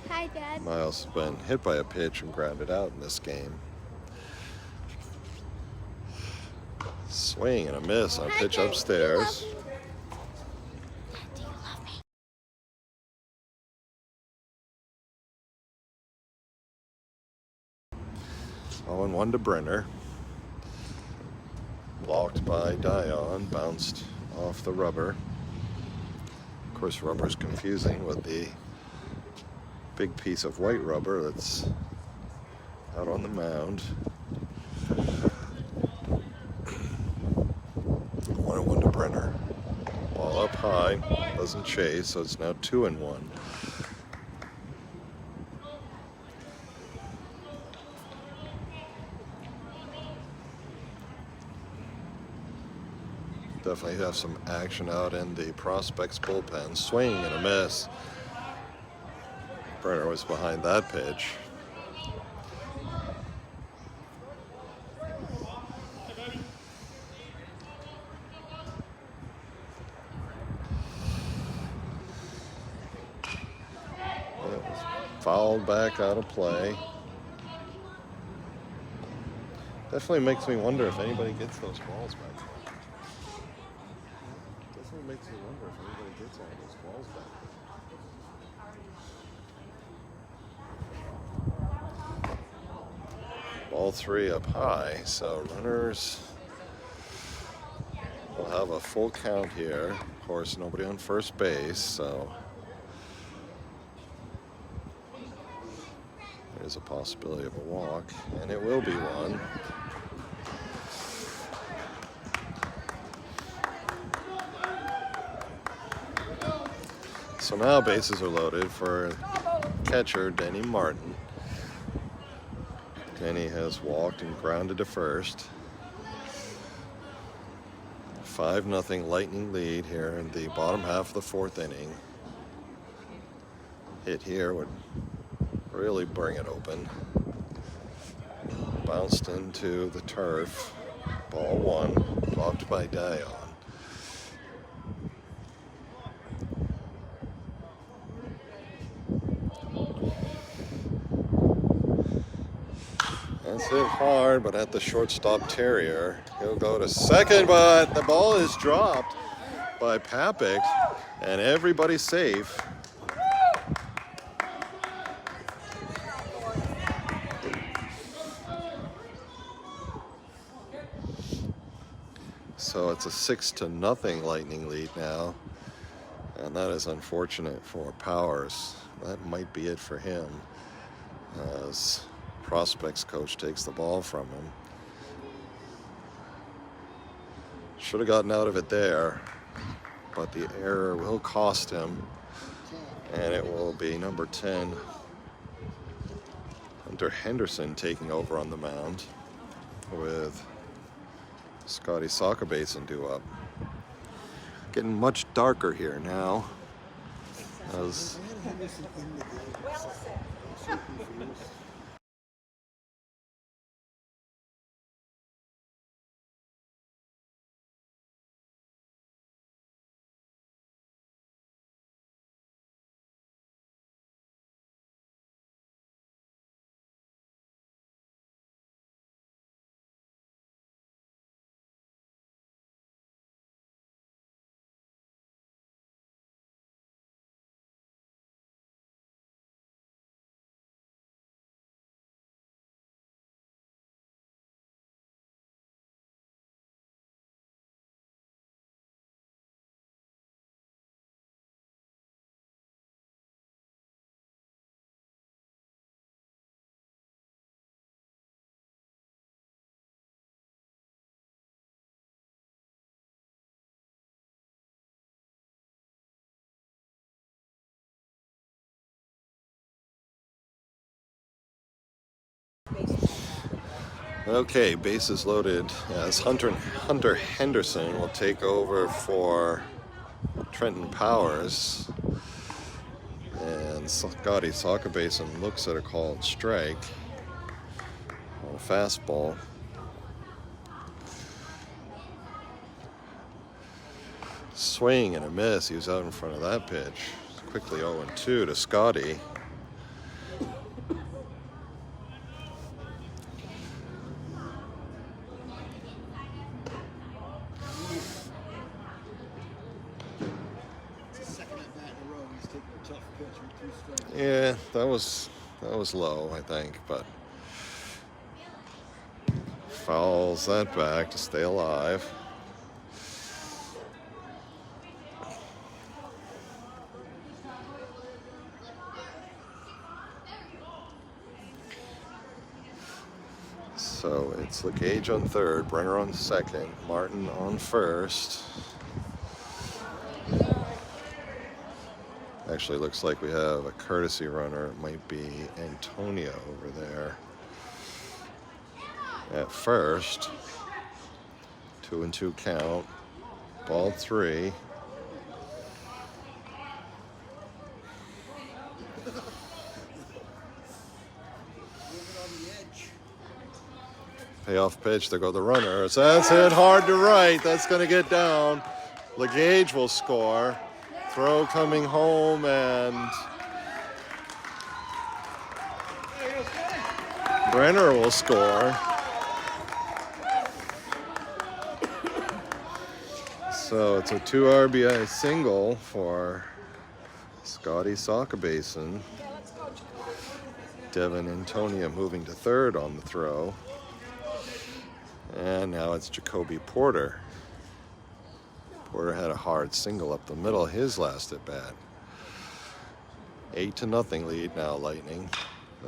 Hi, Dad. Miles has been hit by a pitch and grounded out in this game. Swing and a miss on a pitch upstairs. Do you love me? 0-1 to Brenner. Blocked by Dion, bounced off the rubber. Of course, rubber is confusing with the big piece of white rubber that's out on the mound. 1-1 to Brenner. Ball up high, doesn't chase, so it's now 2-1. Definitely have some action out in the prospects bullpen. Swing and a miss. Brenner was behind that pitch. It was fouled back out of play. Definitely makes me wonder if anybody gets those balls back. Definitely makes me wonder if anybody gets all those balls back. Ball 3 up high, so runners will have a full count here. Of course, nobody on first base, so there's a possibility of a walk, and it will be one. So now bases are loaded for catcher Denny Martin. Denny has walked and grounded to first. 5-0 Lightning lead here in the bottom half of the fourth inning. Hit here would really bring it open. Bounced into the turf. Ball one, blocked by Dion. That's hit hard, but at the shortstop Terrier. He'll go to second, but the ball is dropped by Papik, and everybody's safe. So it's a 6-0 Lightning lead now, and that is unfortunate for Powers. That might be it for him, as prospects coach takes the ball from him. Should have gotten out of it there, but the error will cost him, and it will be number 10, Hunter Henderson, taking over on the mound with Scotty Sokabasin due up. Getting much darker here now. As okay, bases loaded as Hunter Henderson will take over for Trenton Powers. And Scotty Sokabasin looks at a called strike on a fastball. Swing and a miss. He was out in front of that pitch. Quickly 0-2 to Scotty. Yeah, that was low, I think, but fouls that back to stay alive. So it's LeGage on third, Brenner on second, Martin on first. Actually, looks like we have a courtesy runner. It might be Antonio over there at first. 2-2 count. Ball 3. Payoff pitch. There go the runners. That's hit hard to right. That's going to get down. LeGage will score. Throw coming home, and Brenner will score. So it's a 2 RBI single for Scotty Sokabasin. Devin Antonia moving to third on the throw. And now it's Jacoby Porter. Porter had a hard single up the middle his last at bat. 8-0 lead now, Lightning.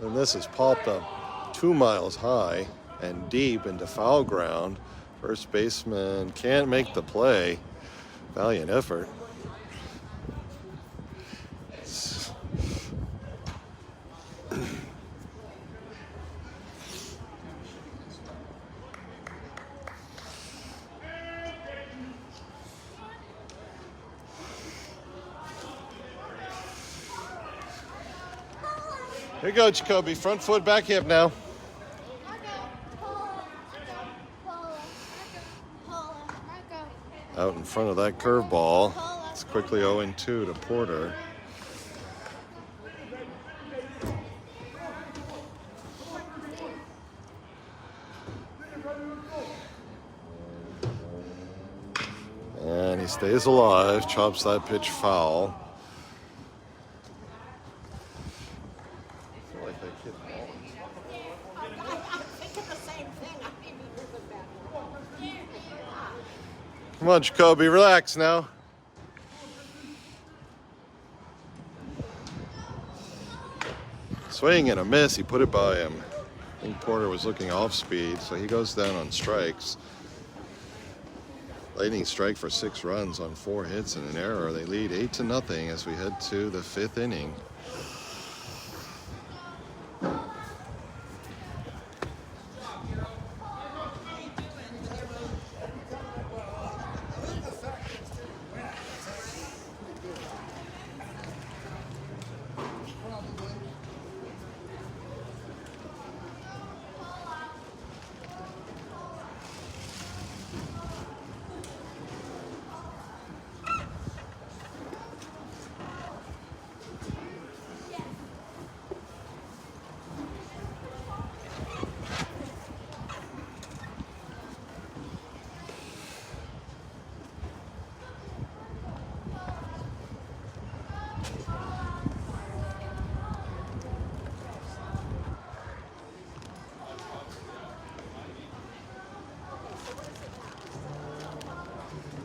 And this is popped up 2 miles high and deep into foul ground. First baseman can't make the play. Valiant effort. Here you go, Jacoby. Front foot, back hip now. Out in front of that curveball. It's quickly 0-2 to Porter. And he stays alive, chops that pitch foul. Come on, Jacoby, relax now. Swing and a miss, he put it by him. I think Porter was looking off speed, so he goes down on strikes. Lightning strike for 6 runs on 4 hits and an error. They lead 8-0 as we head to the 5th inning.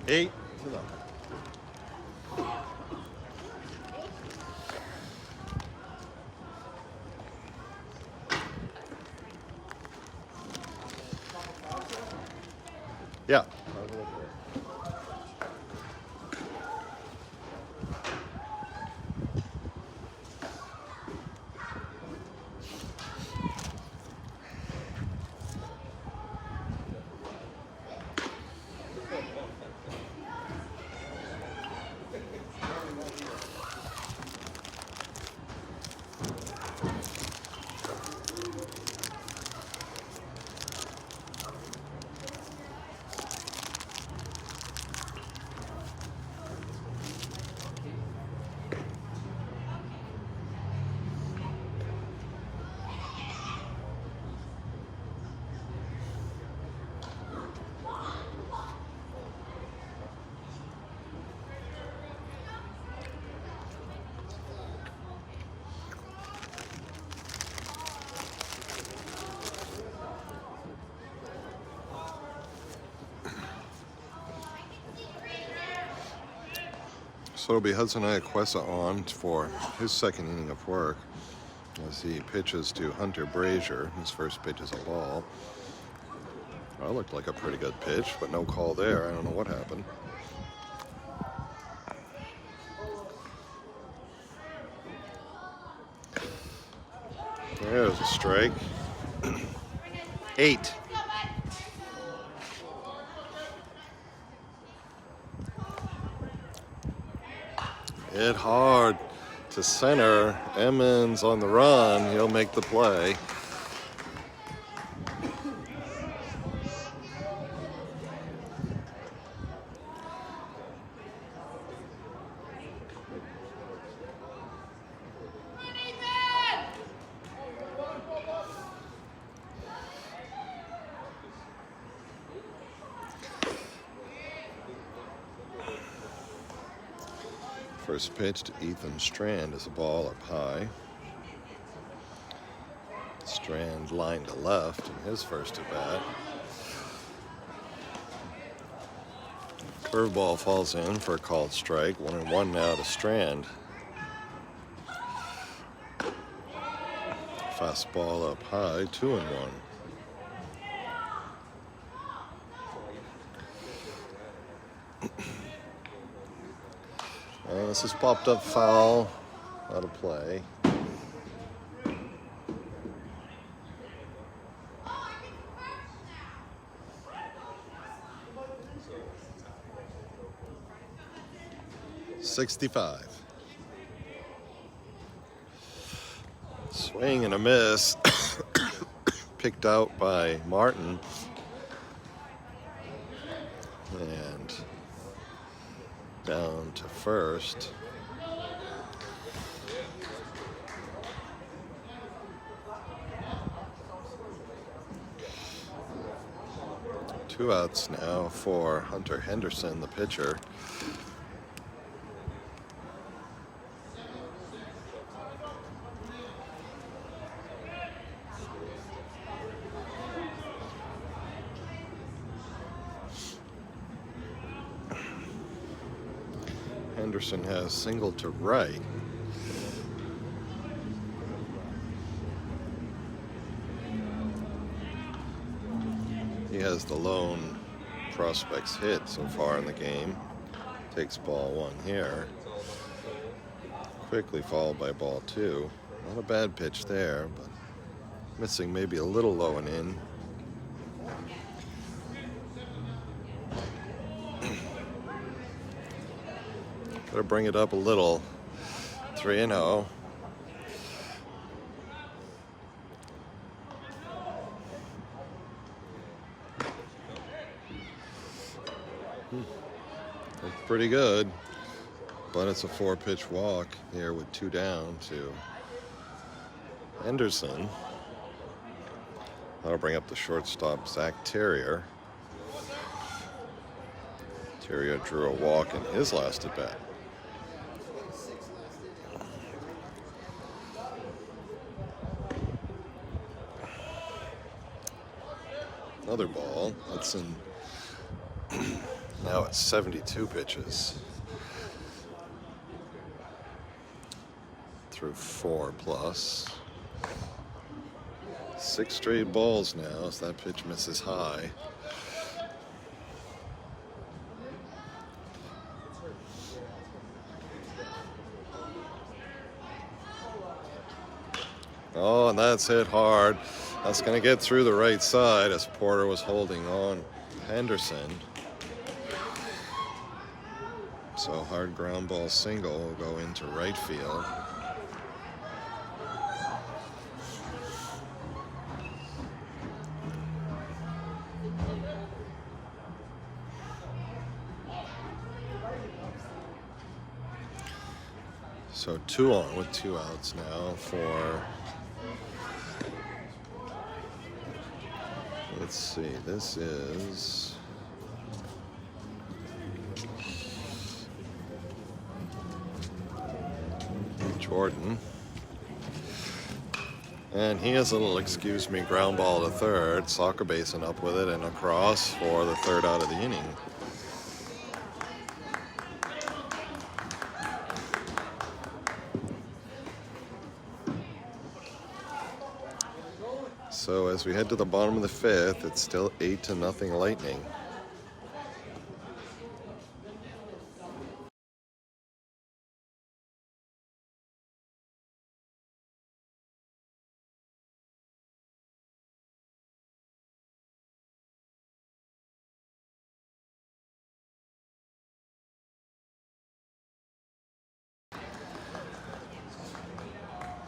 Eight to them. Yeah. So it'll be Hudson Iaquesa on for his 2nd inning of work as he pitches to Hunter Brazier. His first pitch is a ball. Well, looked like a pretty good pitch, but no call there. I don't know what happened. There's a strike. 8. Hit hard to center. Emmons on the run. He'll make the play. First pitch to Ethan Strand is a ball up high. Strand lined to left in his first at bat. Curveball falls in for a called strike. 1-1 now to Strand. Fastball up high, 2-1. This is popped up foul, out of play. .65. Swing and a miss. Picked out by Martin. And down to first. Two outs now for Hunter Henderson, the pitcher. Henderson has single to right. He has the lone prospect's hit so far in the game. Takes ball one here. Quickly followed by ball two. Not a bad pitch there, but missing maybe a little low and in. Gotta bring it up a little. 3-0. Looks pretty good, but it's a 4-pitch walk here with 2 down to Henderson. That'll bring up the shortstop, Zach Terrier. Terrier drew a walk in his last at bat. Another ball. Hudson now at 72 pitches. Through 4+. 6 straight balls now as that pitch misses high. Oh, and that's hit hard. That's going to get through the right side as Porter was holding on Henderson. So hard ground ball single will go into right field. So 2 on with 2 outs now for, let's see, this is Jordan. And he has a little, excuse me, ground ball to third. Soccer basin up with it and across for the 3rd out of the inning. So as we head to the bottom of the 5th, it's still 8-0 Lightning.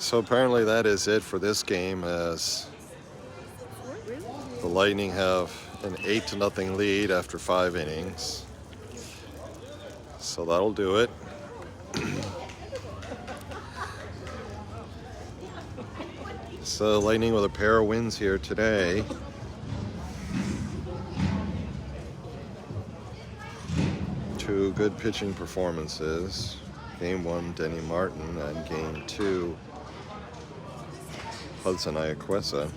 So apparently that is it for this game, as the Lightning have an 8-0 lead after 5 innings. So that'll do it. So Lightning with a pair of wins here today. Two good pitching performances. Game 1, Denny Martin, and Game 2, Hudson Iaquesa.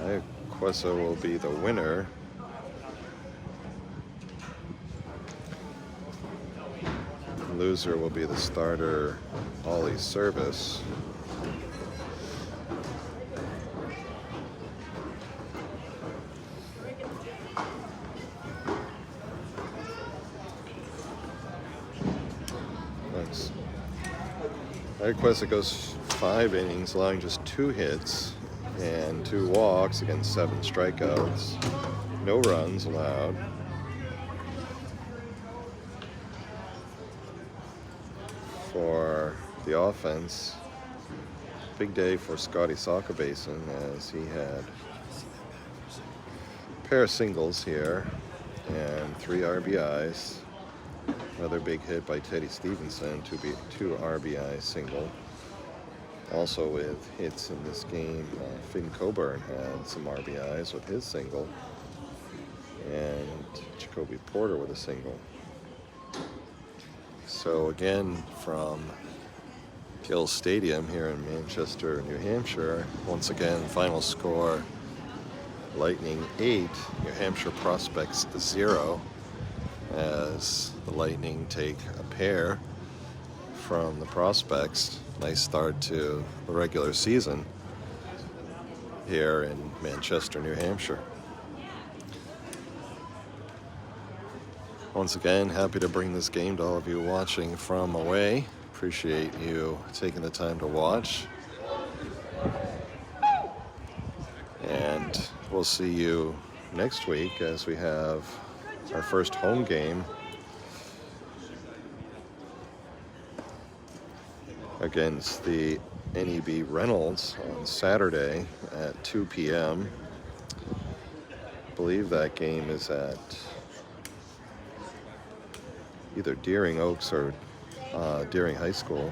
Iaquesa will be the winner Loser will be the starter, Ollie Service. Thanks. Eric Quest goes 5 innings, allowing just 2 hits and 2 walks against 7 strikeouts. No runs allowed. For the offense, big day for Scotty Sakabason as he had a pair of singles here and 3 RBIs. Another big hit by Teddy Stevenson, 2 RBI single. Also with hits in this game, Finn Coburn had some RBIs with his single, and Jacoby Porter with a single. So again, from Gill Stadium here in Manchester, New Hampshire, once again, final score, Lightning 8, New Hampshire Prospects 0, as the Lightning take a pair from the Prospects. Nice start to the regular season here in Manchester, New Hampshire. Once again, happy to bring this game to all of you watching from away. Appreciate you taking the time to watch. And we'll see you next week as we have our first home game against the NEB Reynolds on Saturday at 2 p.m. I believe that game is at either Deering Oaks or Deering High School.